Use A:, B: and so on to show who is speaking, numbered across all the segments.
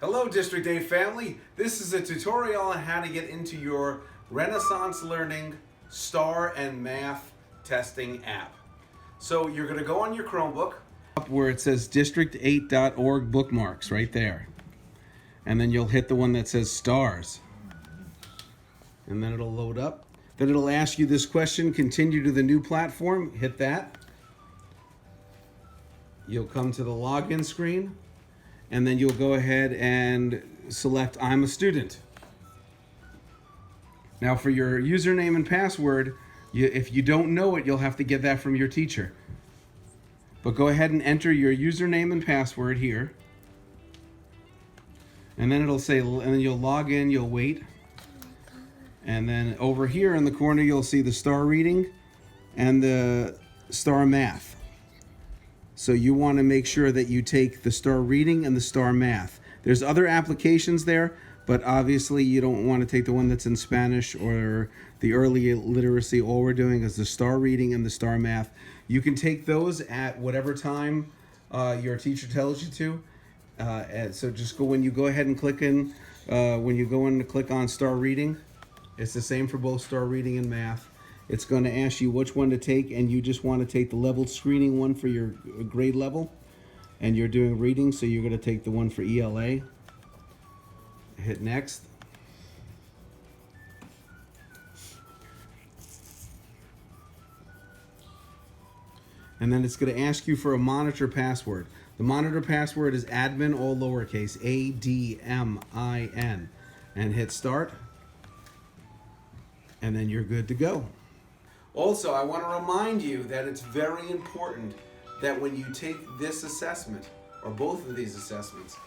A: Hello District 8 family, this is a tutorial on how to get into your Renaissance Learning STAR and Math testing app. So you're going to go on your Chromebook where it says district8.org bookmarks right there. And then you'll hit the one that says STARS. And then it'll load up. Then it'll ask you this question, continue to the new platform, hit that. You'll come to the login screen. And then you'll go ahead and select I'm a student. Now for your username and password, if you don't know it, you'll have to get that from your teacher. But go ahead and enter your username and password here. And then it'll say, and then you'll log in, you'll wait. And then over here in the corner, you'll see the STAR reading and the STAR math. So you want to make sure that you take the STAR reading and the STAR math. There's other applications there, but obviously you don't want to take the one that's in Spanish or the early literacy. All we're doing is the STAR reading and the STAR math. You can take those at whatever time your teacher tells you to. And so just when you go ahead and click in, when you go in to click on STAR reading, it's the same for both STAR reading and math. It's going to ask you which one to take, and you just want to take the level screening one for your grade level. And you're doing reading, so you're going to take the one for ELA. Hit next. And then it's going to ask you for a monitor password. The monitor password is admin, all lowercase, ADMIN. And hit start. And then you're good to go. Also, I want to remind you that it's very important that when you take this assessment, or both of these assessments,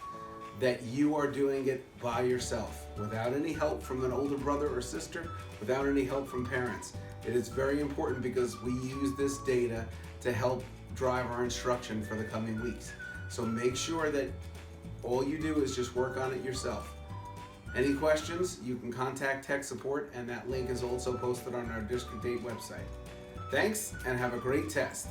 A: that you are doing it by yourself, without any help from an older brother or sister, without any help from parents. It is very important because we use this data to help drive our instruction for the coming weeks. So make sure that all you do is just work on it yourself. Any questions, you can contact tech support, and that link is also posted on our District 8 website. Thanks, and have a great test.